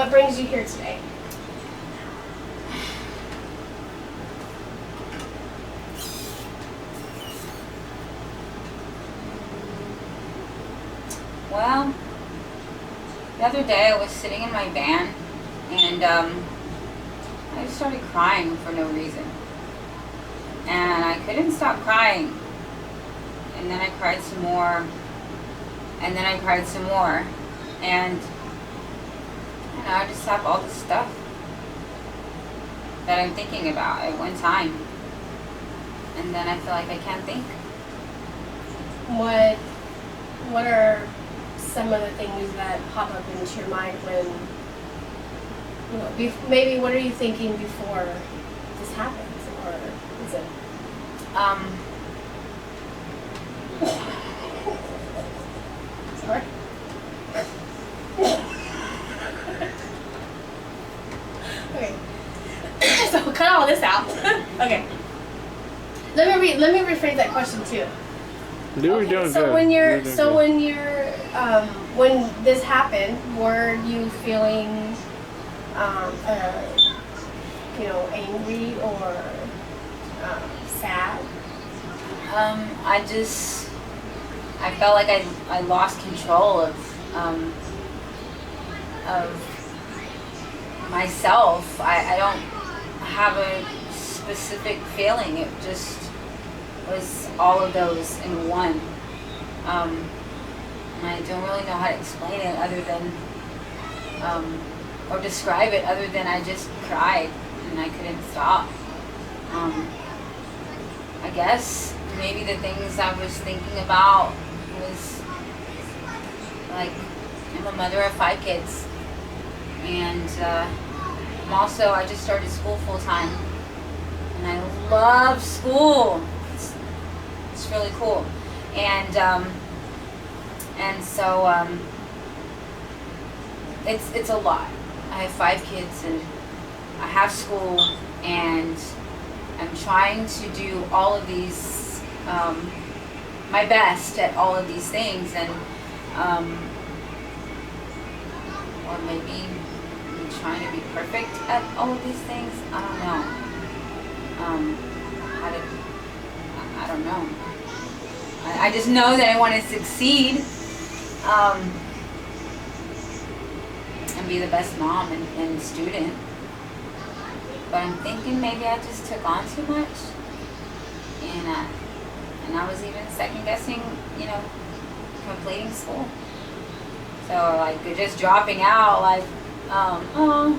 what brings you here today? Well, the other day I was sitting in my van and I just started crying for no reason. And I couldn't stop crying. And then I cried some more. And then I cried some more. And I just have all this stuff that I'm thinking about at one time. And then I feel like I can't think. What are some of the things that pop up into your mind when, maybe what are you thinking before this happens? Or is it? Sorry. Okay. So cut all this out. Okay. Let me rephrase that question too. So when this happened, were you feeling angry or sad? I felt like I lost control of myself. I don't have a specific feeling. It just was all of those in one. I don't really know how to explain it other than, or describe it other than I just cried and I couldn't stop. I guess maybe the things I was thinking about was like, I'm a mother of 5 kids, and I just started school full time, and I love school. It's really cool, and so it's a lot. I have 5 kids, and I have school, and I'm trying to do all of these, my best at all of these things, and or maybe I'm trying to be perfect at all of these things. I don't know. I don't know. I just know that I want to succeed, and be the best mom and student. But I'm thinking maybe I just took on too much, and I was even second guessing, completing school. So like just dropping out, like, no,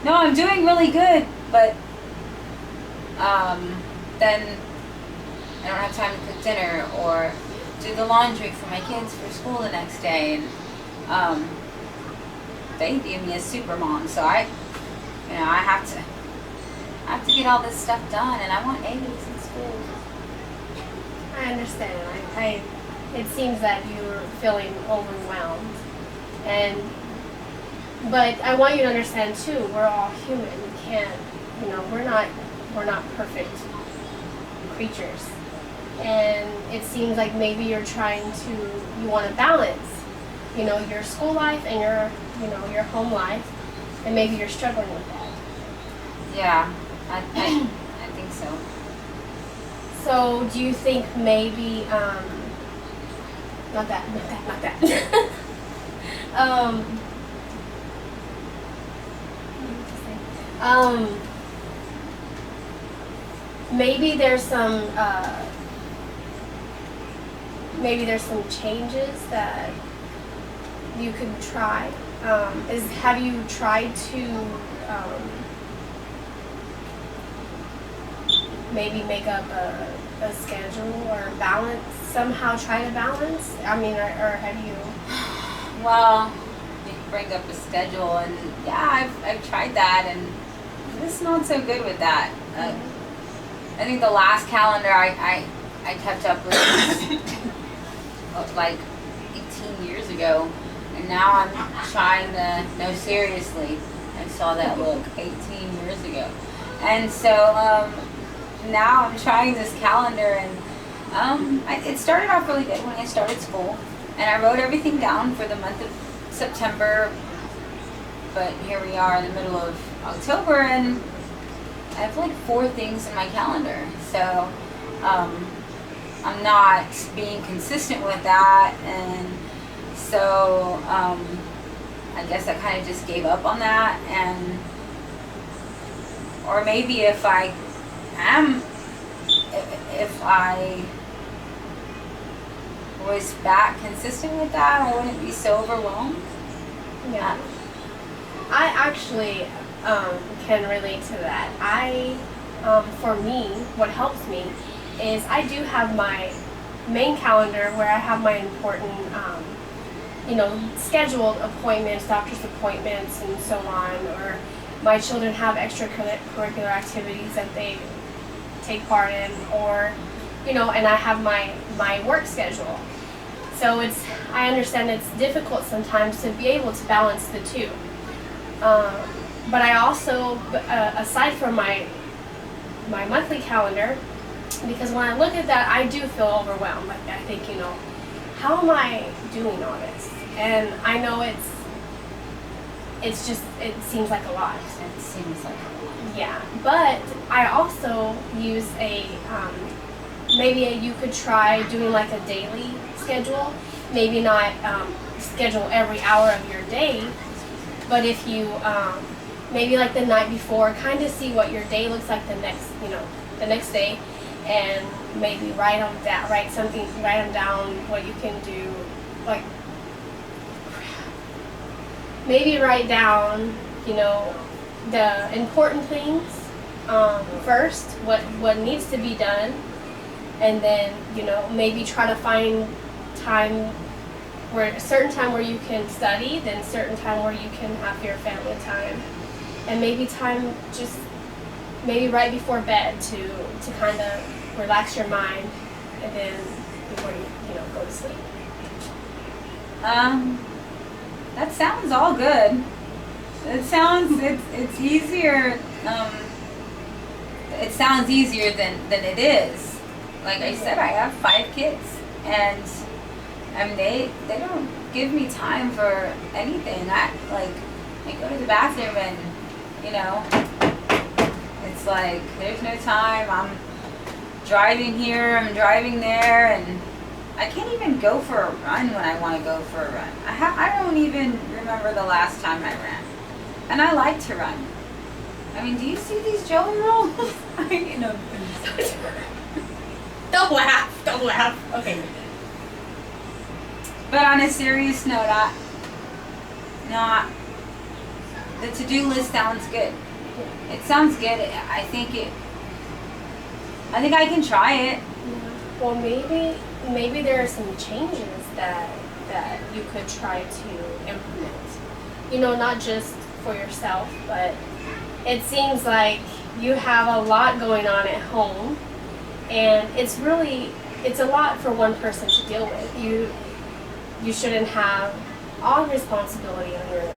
I'm doing really good, but then I don't have time to cook dinner or do the laundry for my kids for school the next day, and they view me as super mom, so I have to get all this stuff done, and I want A's in school. I understand. It seems that you're feeling overwhelmed, but I want you to understand too. We're all human. We can't, we're not perfect creatures, and it seems like maybe you want to balance, your school life and your home life, and maybe you're struggling with that. Yeah, I think so. So do you think maybe, not that. Maybe there's some changes that you could try. Have you tried to maybe make up a schedule or somehow try to balance? I mean, or have you? Well, you bring up a schedule, and yeah, I've tried that, and it's not so good with that. I think the last calendar I kept up with was like 18 years ago, and now I'm trying to, no, seriously, I saw that look 18 years ago, and so now I'm trying this calendar, and it started off really good when I started school, and I wrote everything down for the month of September, but here we are in the middle of October, and I have like 4 things in my calendar. So I'm not being consistent with that, and so I guess I kind of just gave up on that. And or maybe if I was back consistent with that, I wouldn't be so overwhelmed. Yeah. I actually can relate to that. For me, what helps me is I do have my main calendar where I have my important, scheduled appointments, doctor's appointments, and so on. Or my children have extracurricular activities that they take part in, or, and I have my work schedule. So I understand it's difficult sometimes to be able to balance the two. But I also, aside from my monthly calendar, because when I look at that, I do feel overwhelmed. Like I think, how am I doing all this? And I know it seems like a lot. It seems like a lot. Yeah, but I also use maybe you could try doing like a daily schedule. Maybe not schedule every hour of your day, but if you maybe like the night before, kind of see what your day looks like the next day, and maybe write them down what you can do. Like maybe write down the important things first, what needs to be done, and then maybe try to find time a certain time where you can study, then a certain time where you can have your family time, and maybe time just maybe right before bed to kind of relax your mind, and then before you go to sleep. That sounds all good. It sounds it's easier. It sounds easier than it is. Like I said, I have 5 kids, and they don't give me time for anything. I go to the bathroom and it's like there's no time. I'm driving here, I'm driving there, and I can't even go for a run when I want to go for a run. I don't even remember the last time I ran, and I like to run. I mean, do you see these jelly rolls? Don't laugh. Okay. But on a serious note, the to-do list sounds good. It sounds good. I think I can try it. Well, maybe there are some changes that you could try to implement. Not just for yourself, but it seems like you have a lot going on at home, and it's a lot for one person to deal with. You shouldn't have all responsibility on your